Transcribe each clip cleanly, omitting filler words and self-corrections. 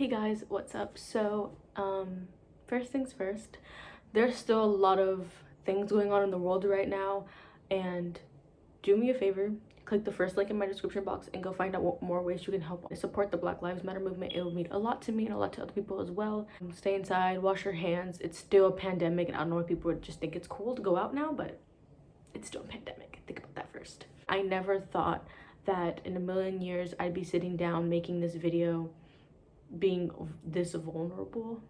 Hey guys, what's up? First things first, there's still a lot of things going on in the world right now, and do me a favor, click the first link in my description box and go find out what more ways you can help support the Black Lives Matter movement. It will mean a lot to me and a lot to other people as well. Stay inside, wash your hands. It's still a pandemic, and I don't know if people just think it's cool to go out now, but it's still a pandemic. Think about that first. I never thought that in a million years I'd be sitting down making this video being this vulnerable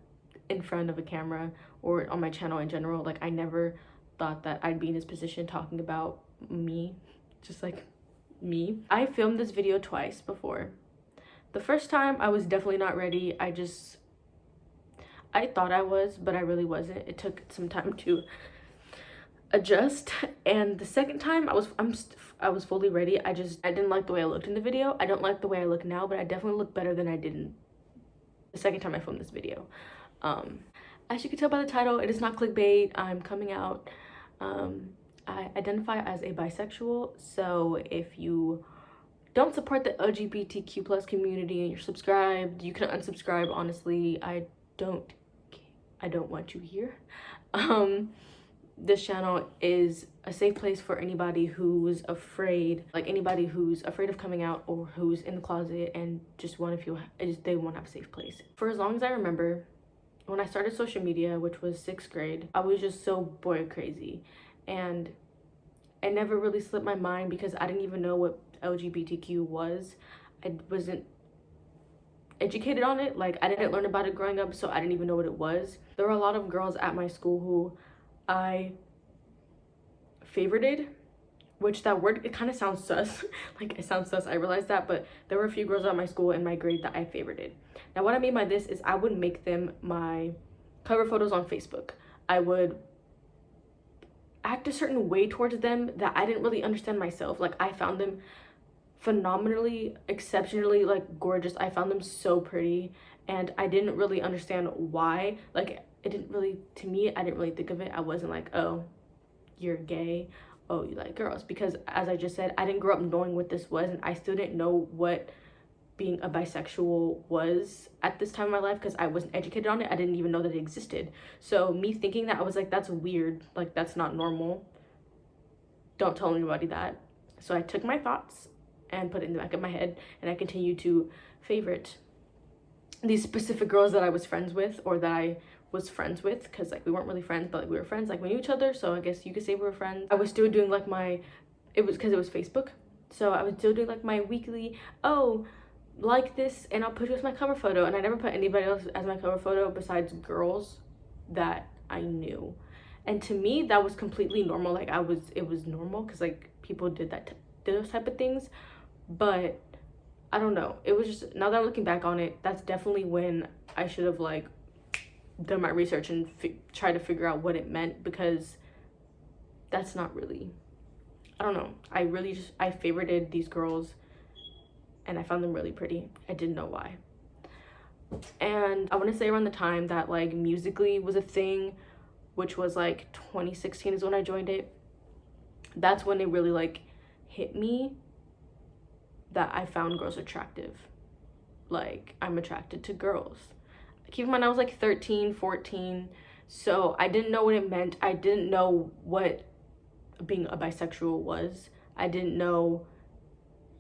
in front of a camera or on my channel in general. Like, I never thought that I'd be in this position talking about me, just like me. I filmed this video twice before. The first time I was definitely not ready. I thought I was, but I really wasn't. It took some time to adjust, and the second time I was fully ready. I didn't like the way I looked in the video. I don't like the way I look now, but I definitely look better than I did the second time I filmed this video. As you can tell by the title, it is not clickbait. I'm coming out. I identify as a bisexual, so if you don't support the LGBTQ plus community and you're subscribed, you can unsubscribe. Honestly, I don't want you here. This channel is a safe place for anybody who's afraid, like anybody who's afraid of coming out or who's in the closet and just want to feel, they want to have a safe place. For as long as I remember, when I started social media, which was 6th grade, I was just so boy crazy, and it never really slipped my mind because I didn't even know what LGBTQ was. I wasn't educated on it. Like, I didn't learn about it growing up, so I didn't even know what it was. There were a lot of girls at my school who I favorited, which that word, it kind of sounds sus. Like, it sounds sus, I realized that, but there were a few girls at my school in my grade that I favorited. Now, what I mean by this is I would make them my cover photos on Facebook. I would act a certain way towards them that I didn't really understand myself. Like, I found them phenomenally, exceptionally, like, gorgeous. I found them so pretty, and I didn't really understand why. Like, it didn't really, to me, I didn't really think of it. I wasn't like, oh, you're gay, oh, you like girls, because as I just said, I didn't grow up knowing what this was, and I still didn't know what being a bisexual was at this time in my life because I wasn't educated on it. I didn't even know that it existed. So me thinking that, I was like, that's weird, like, that's not normal, don't tell anybody that. So I took my thoughts and put it in the back of my head, and I continued to favorite these specific girls that I was friends with, or that I was friends with, because like we weren't really friends, but like we were friends, like we knew each other, so I guess you could say we were friends. I was still doing like it was because it was Facebook, so I was still doing like my weekly, oh, like this and I'll put you as my cover photo, and I never put anybody else as my cover photo besides girls that I knew. And to me, that was completely normal. Like, it was normal because like people did those type of things, but I don't know, it was just, now that I'm looking back on it, that's definitely when I should have like done my research and try to figure out what it meant, because that's not really, I don't know, I favorited these girls and I found them really pretty. I didn't know why. And I want to say around the time that like Musically was a thing, which was like 2016 is when I joined it, that's when it really like hit me that I found girls attractive. Like, I'm attracted to girls. Keep in mind, I was like 13, 14, so I didn't know what it meant. I didn't know what being a bisexual was. I didn't know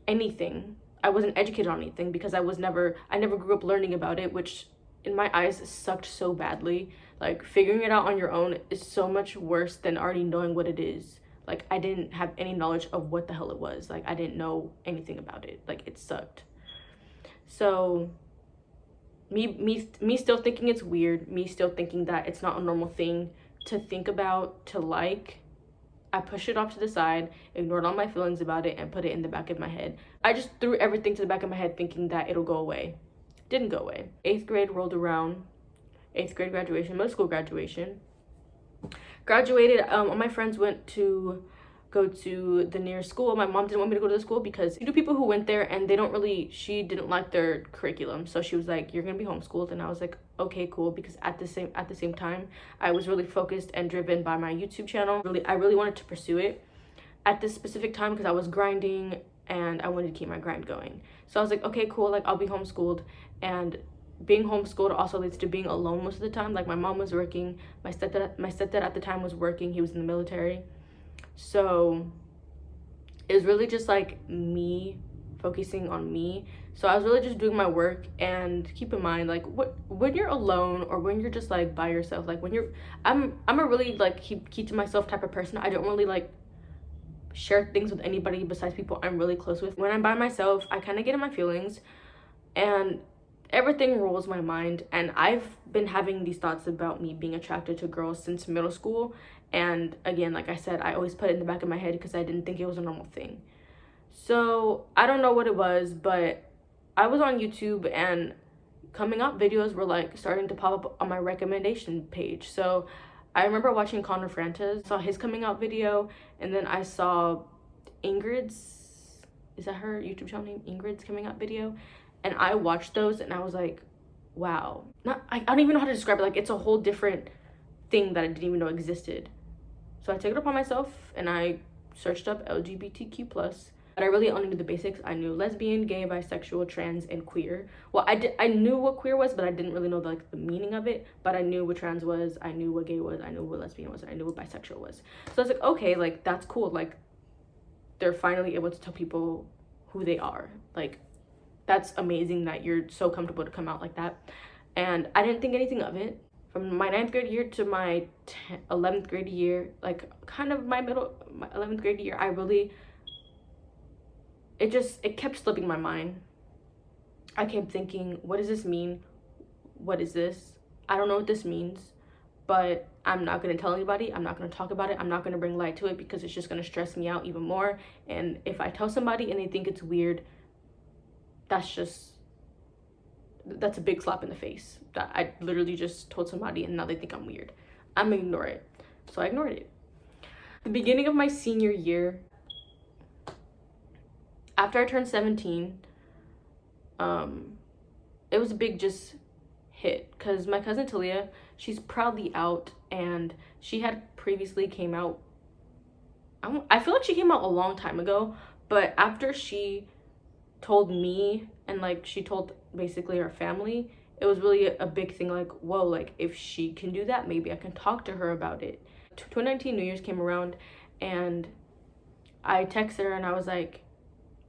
anything. I wasn't educated on anything because I never grew up learning about it, which in my eyes sucked so badly. Like, figuring it out on your own is so much worse than already knowing what it is. Like, I didn't have any knowledge of what the hell it was. Like, I didn't know anything about it. Like, it sucked. So me still thinking it's weird, me still thinking that it's not a normal thing to think about, to like, I pushed it off to the side, ignored all my feelings about it, and put it in the back of my head. I just threw everything to the back of my head thinking that it'll go away. Didn't go away. 8th grade rolled around, 8th grade graduation, middle school graduation. Graduated, all my friends went to go to the nearest school. My mom didn't want me to go to the school because she knew people who went there and she didn't like their curriculum. So she was like, you're gonna be homeschooled. And I was like, okay, cool, because at the same time, I was really focused and driven by my YouTube channel. I really wanted to pursue it at this specific time because I was grinding and I wanted to keep my grind going. So I was like, okay, cool, like I'll be homeschooled. And being homeschooled also leads to being alone most of the time. Like my mom was working, my stepdad at the time was working, he was in the military. So it was really just like me focusing on me. So I was really just doing my work. And keep in mind, like, when you're alone or when you're just like by yourself, like when you're I'm a really like keep to myself type of person. I don't really like share things with anybody besides people I'm really close with. When I'm by myself, I kind of get in my feelings and everything rolls my mind. And I've been having these thoughts about me being attracted to girls since middle school. And again, like I said, I always put it in the back of my head because I didn't think it was a normal thing. So I don't know what it was, but I was on YouTube and coming up videos were like starting to pop up on my recommendation page. So I remember watching Connor Francis, saw his coming out video, and then I saw Ingrid's, is that her YouTube channel name? Ingrid's coming out video. And I watched those and I was like, wow. I don't even know how to describe it. Like, it's a whole different thing that I didn't even know existed. So I took it upon myself and I searched up LGBTQ+. But I really only knew the basics. I knew lesbian, gay, bisexual, trans, and queer. Well, I knew what queer was, but I didn't really know the meaning of it. But I knew what trans was, I knew what gay was, I knew what lesbian was, and I knew what bisexual was. So I was like, okay, like, that's cool. Like, they're finally able to tell people who they are. Like, that's amazing that you're so comfortable to come out like that. And I didn't think anything of it. From my 9th grade year to my 11th grade year, like, kind of my 11th grade year, I really... it kept slipping my mind. I kept thinking, what does this mean? What is this? I don't know what this means, but I'm not going to tell anybody. I'm not going to talk about it. I'm not going to bring light to it because it's just going to stress me out even more. And if I tell somebody and they think it's weird, that's a big slap in the face. That I literally just told somebody and now they think I'm weird. I'm gonna ignore it. So I ignored it. The beginning of my senior year, after I turned 17, it was a big just hit because my cousin Talia, she's proudly out, and she had previously came out, I feel like she came out a long time ago, but after she told me and like she told basically her family, it was really a big thing. Like, whoa, like if she can do that, maybe I can talk to her about it. 2019 New Year's came around and I texted her and I was like,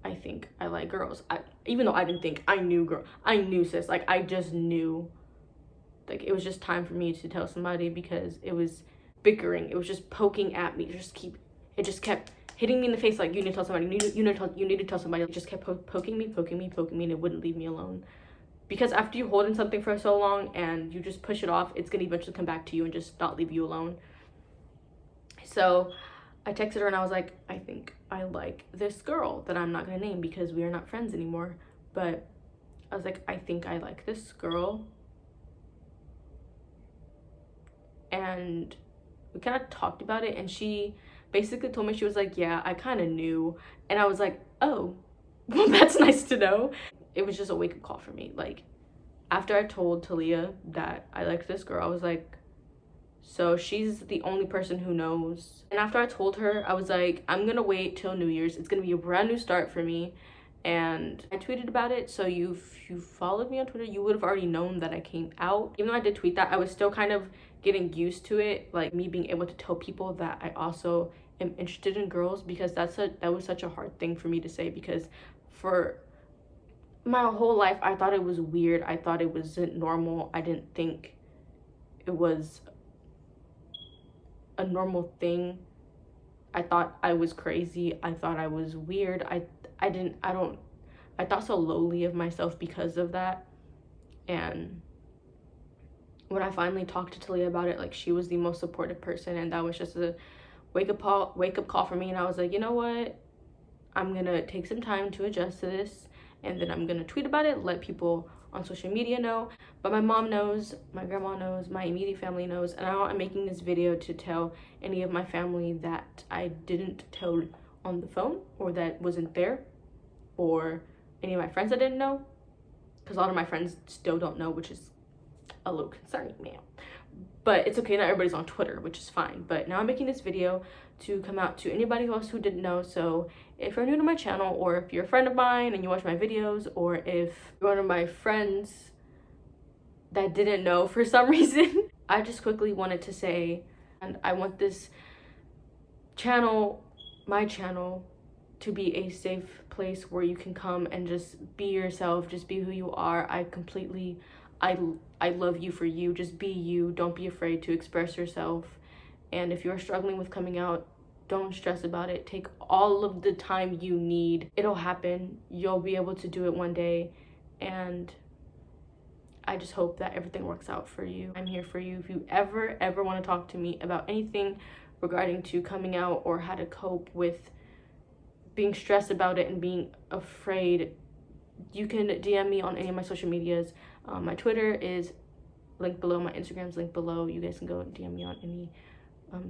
I think I like girls. Even though I didn't think, I knew, sis. Like, I just knew. Like, it was just time for me to tell somebody because it was bickering. It was just poking at me. It just kept hitting me in the face like, you need to tell somebody, you need to tell somebody. It just kept poking me, and it wouldn't leave me alone. Because after you hold in something for so long and you just push it off, it's going to eventually come back to you and just not leave you alone. So I texted her and I was like, I think I like this girl that I'm not going to name because we are not friends anymore. But I was like, I think I like this girl. And we kind of talked about it and she basically told me, she was like, yeah, I kind of knew. And I was like, oh, well, that's nice to know. It was just a wake-up call for me. Like, after I told Talia that I liked this girl, I was like, so she's the only person who knows. And after I told her, I was like, I'm gonna wait till New Year's. It's gonna be a brand new start for me. And I tweeted about it, so if you followed me on Twitter, you would have already known that I came out. Even though I did tweet that, I was still kind of getting used to it, like me being able to tell people that I also am interested in girls, because that was such a hard thing for me to say, because for my whole life I thought it was weird. I thought it wasn't normal. I didn't think it was a normal thing. I thought I was crazy. I thought I was weird. I thought so lowly of myself because of that. And when I finally talked to Talia about it, like, she was the most supportive person, and that was just a wake up call for me. And I was like, you know what, I'm gonna take some time to adjust to this, and then I'm gonna tweet about it, let people on social media know. But my mom knows, my grandma knows, my immediate family knows, and I'm making this video to tell any of my family that I didn't tell on the phone, or that wasn't there, or any of my friends that didn't know, because a lot of my friends still don't know, which is a little concerning, man. But it's okay, not everybody's on Twitter, which is fine. But now I'm making this video to come out to anybody else who didn't know. So if you're new to my channel, or if you're a friend of mine and you watch my videos, or if you're one of my friends that didn't know for some reason. I just quickly wanted to say, and I want this channel, my channel, to be a safe place where you can come and just be yourself, just be who you are. I love you for you. Just be you. Don't be afraid to express yourself. And if you're struggling with coming out, don't stress about it. Take all of the time you need. It'll happen. You'll be able to do it one day. And I just hope that everything works out for you. I'm here for you. If you ever want to talk to me about anything regarding to coming out or how to cope with being stressed about it and being afraid, you can DM me on any of my social medias. My Twitter is linked below. My Instagram's linked below. You guys can go and DM me on any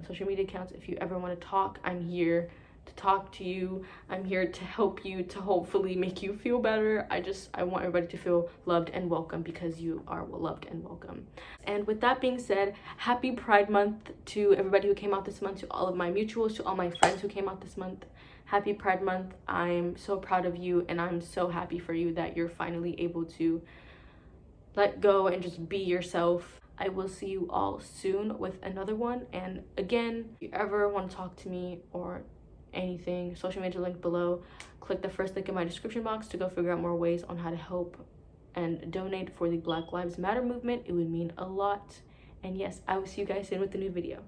social media accounts. If you ever want to talk, I'm here to talk to you. I'm here to help you, to hopefully make you feel better. I want everybody to feel loved and welcome, because you are loved and welcome. And with that being said, happy Pride Month to everybody who came out this month, to all of my mutuals, to all my friends who came out this month. Happy Pride Month. I'm so proud of you, and I'm so happy for you that you're finally able to let go and just be yourself. I will see you all soon with another one. And again, if you ever want to talk to me or anything, social media link below. Click the first link in my description box to go figure out more ways on how to help and donate for the Black Lives Matter movement. It would mean a lot. And yes, I will see you guys soon with a new video.